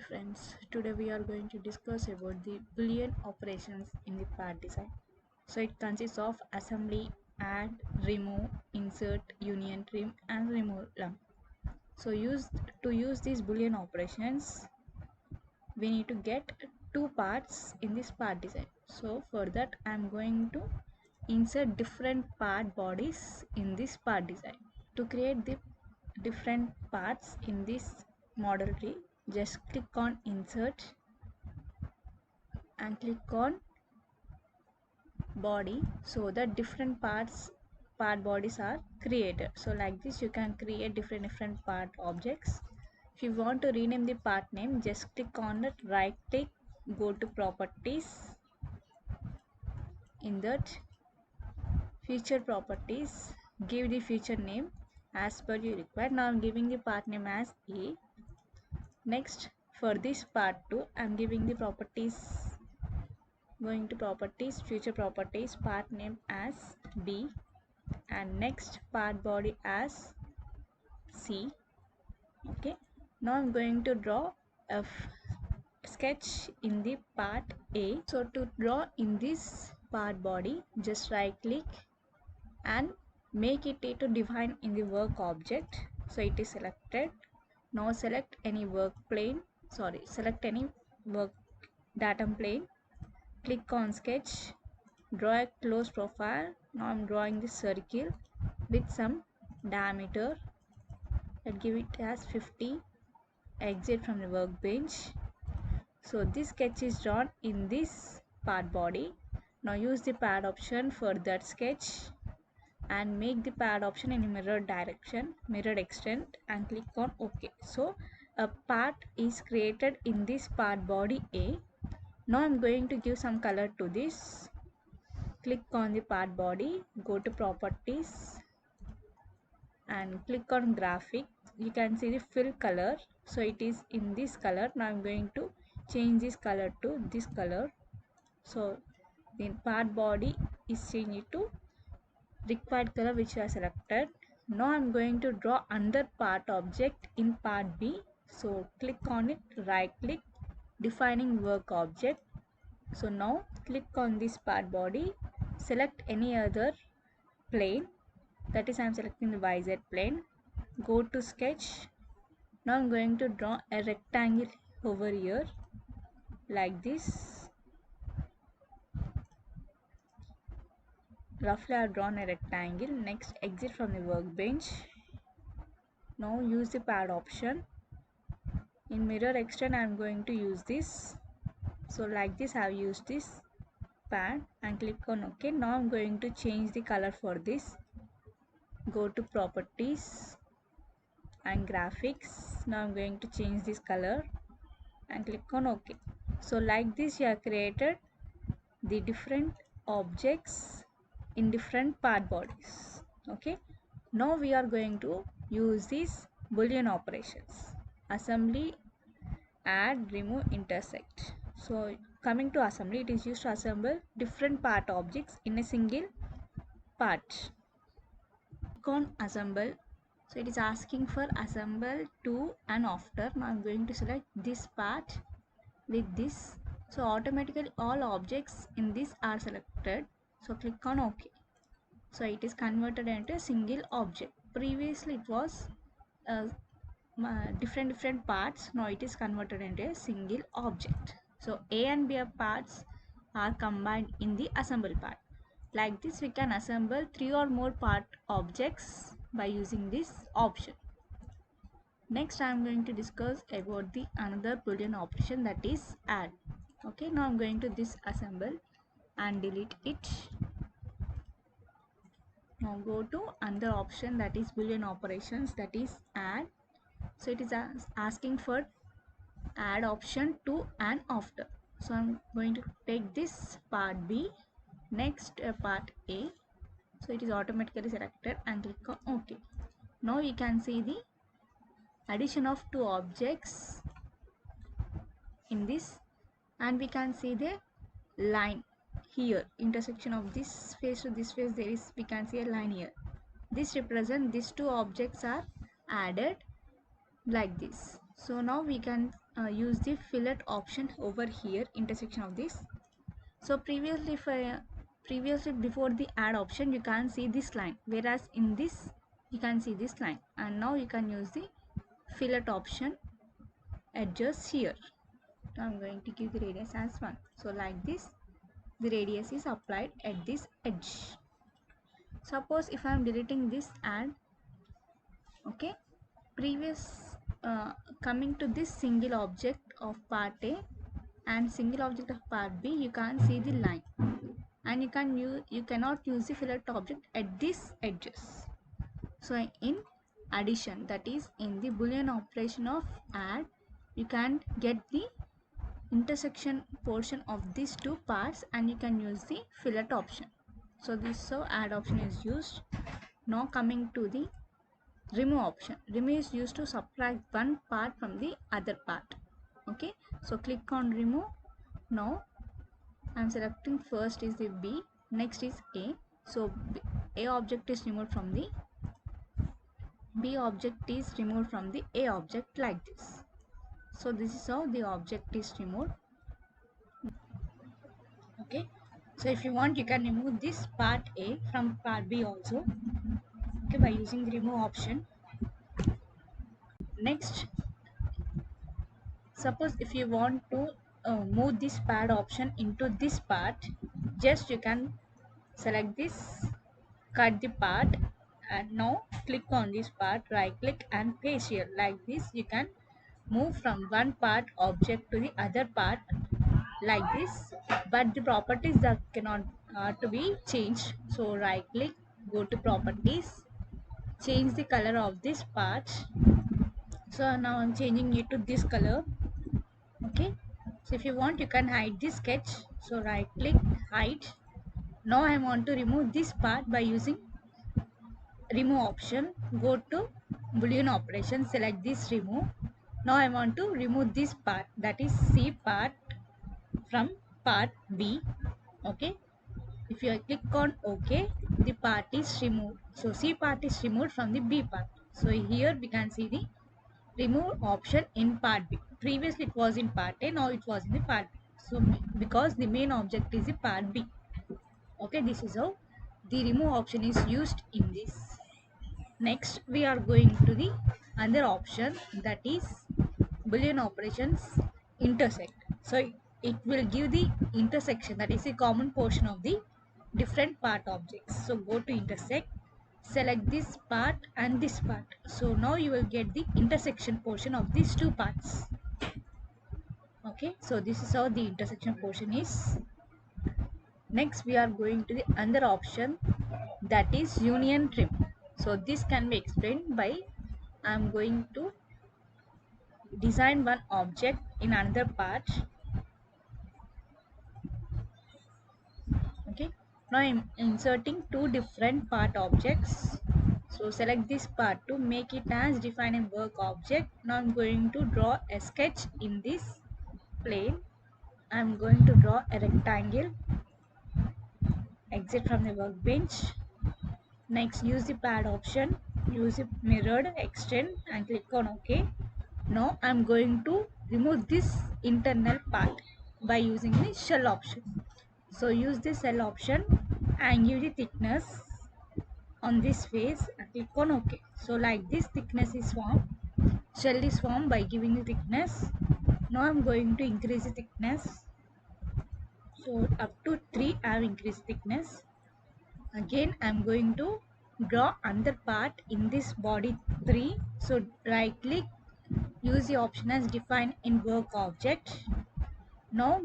friends, today we are going to discuss about the Boolean operations in the part design. So it consists of assembly, add, remove, insert, union, trim and remove lump. So use these Boolean operations, we need to get two parts in this part design. So for that I am going to insert different part bodies in this part design. To create the different parts in this model tree, just click on insert and click on body so that different part bodies are created. So like this you can create different part objects. If you want to rename the part name, just click on it, right click, go to properties, in that feature properties, give the feature name as per you require. Now I'm giving the part name as A. Next, for this part 2 I'm giving the properties, going to properties, feature properties, part name as B, and next part body as C. Okay, now I'm going to draw a sketch in the part A. So to draw in this part body, just right click and make it to define in the work object. So it is selected. Now select any work plane, select any work datum plane, click on sketch, draw a close profile. Now I'm drawing the circle with some diameter, let's give it as 50, exit from the workbench. So this sketch is drawn in this part body. Now use the pad option for that sketch and make the pad option in a mirrored direction, mirrored extent, and click on OK. So a part is created in this part body A. Now I'm going to give some color to this. Click on the part body, go to properties and click on graphic. You can see the fill color, so it is in this color. Now I'm going to change this color to this color. So the part body is changed to required color which I selected. Now I'm going to draw another part object in part B. So click on it, right click, defining work object. So now click on this part body, select any other plane, that is I am selecting the YZ plane, go to sketch. Now I'm going to draw a rectangle over here like this. Roughly I have drawn a rectangle. Next exit from the workbench. Now use the pad option. In mirror extend I am going to use this. So like this I have used this pad and click on OK. Now I am going to change the color for this. Go to properties and graphics. Now I'm going to change this color and click on OK. So like this you have created the different objects in different part bodies. Okay, now we are going to use these Boolean operations: assembly, add, remove, intersect. So coming to assembly, it is used to assemble different part objects in a single part. Click on assemble. So it is asking for assemble to and after. Now I'm going to select this part with this. So automatically all objects in this are selected. So click on OK. So it is converted into a single object. Previously it was different parts. Now it is converted into a single object. So A and B parts are combined in the assemble part. Like this we can assemble 3 or more part objects by using this option. Next I am going to discuss about the another Boolean operation, that is add. Okay, now I am going to disassemble and delete it. Now go to another option, that is Boolean operations, that is add. So it is asking for add option to and after. So I am going to take this part B, next part A. So it is automatically selected and click on OK. Now you can see the addition of two objects in this, and we can see the line here, intersection of this face to this face, there is, we can see a line here. This represents these two objects are added like this. So now we can use the fillet option over here, intersection of this. So previously before the add option you can see this line, whereas in this you can see this line, and now you can use the fillet option edges here. Now I'm going to give the radius as 1. So like this, the radius is applied at this edge. Suppose if I am deleting this add, okay, previous coming to this single object of part A and single object of part B, you can't see the line, and you cannot use the fillet object at these edges. So in addition, that is in the boolean operation of add, you can get the intersection portion of these two parts and you can use the fillet option. So add option is used. Now coming to the remove option. Remove is used to subtract one part from the other part. Okay, so click on remove. Now I'm selecting first is the B, next is A. So A object is removed from the B object is removed from the A object like this. So this is how the object is removed. Okay, so if you want you can remove this part A from part B also, okay, by using the remove option. Next, suppose if you want to move this pad option into this part, just you can select this, cut the part, and now click on this part, right click and paste here. Like this you can move from one part object to the other part like this, but the properties that cannot to be changed. So right click, go to properties, change the color of this part. So now I'm changing it to this color. Okay, so if you want you can hide this sketch. So right click, hide. Now I want to remove this part by using remove option. Go to boolean operation, select this remove. Now I want to remove this part, that is C part from part B. Okay, if you click on OK, the part is removed. So C part is removed from the B part. So here we can see the remove option in part B. Previously it was in part A, now it was in the part B. So because the main object is the part B. Okay, this is how the remove option is used in this. Next we are going to the other option, that is boolean operations intersect. So it will give the intersection, that is a common portion of the different part objects. So go to intersect, select this part and this part. So now you will get the intersection portion of these two parts. Okay, so this is how the intersection portion is. Next we are going to the other option, that is union trim. So this can be explained by I am going to design one object in another part. Okay, now I'm inserting two different part objects. So select this part to make it as define a work object. Now I'm going to draw a sketch in this plane. I'm going to draw a rectangle. Exit from the workbench. Next use the pad option, use the mirrored extend and click on OK. Now I'm going to remove this internal part by using the shell option. So use the shell option and give the thickness on this face and click on OK. So like this thickness is formed. Shell is formed by giving the thickness. Now I'm going to increase the thickness. So up to 3 I have increased thickness. Again I'm going to draw another part in this body 3. So right click, use the option as define in work object. Now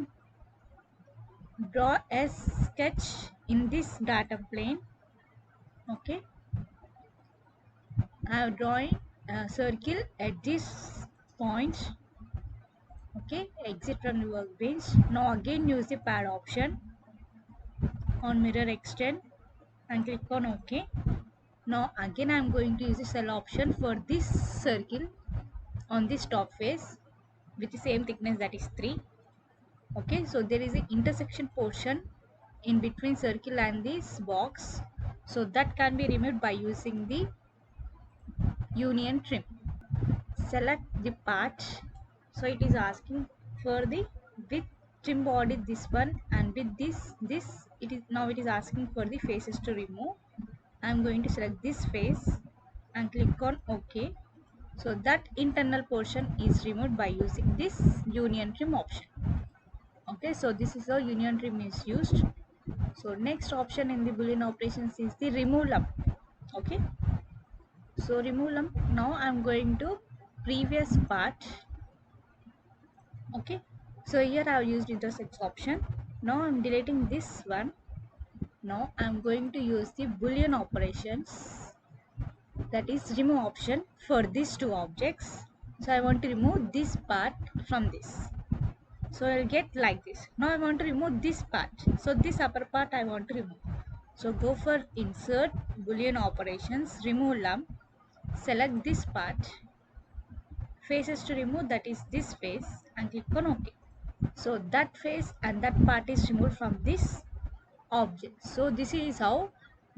draw a sketch in this data plane. Okay, I am drawing a circle at this point. Okay, exit from the workbench. Now again use the pad option on mirror extend and click on OK. Now again I am going to use the cell option for this circle on this top face with the same thickness, that is 3. Okay, so there is an intersection portion in between circle and this box, so that can be removed by using the union trim. Select the part, So it is asking for the with trim body this one, and with this it is now it is asking for the faces to remove. I'm going to select this face and click on OK. So that internal portion is removed by using this union trim option. Okay, so this is how union trim is used. So next option in the boolean operations is the remove lump. Okay, so remove lump. Now I'm going to previous part. Okay, so here I have used intersect option. Now I'm deleting this one. Now I'm going to use the boolean operations, that is remove option, for these two objects. So I want to remove this part from this. So I'll get like this. Now I want to remove this part. So this upper part I want to remove. So go for insert, boolean operations, remove lump, select this part, faces to remove, that is this face, and click on OK. So that face and that part is removed from this object. So this is how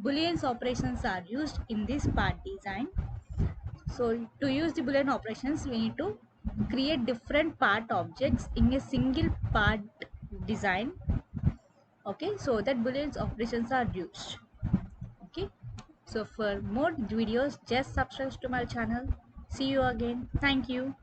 boolean operations are used in this part design. So to use the boolean operations, we need to create different part objects in a single part design. Okay, so that boolean operations are used. Okay, so for more videos, just subscribe to my channel. See you again. Thank you.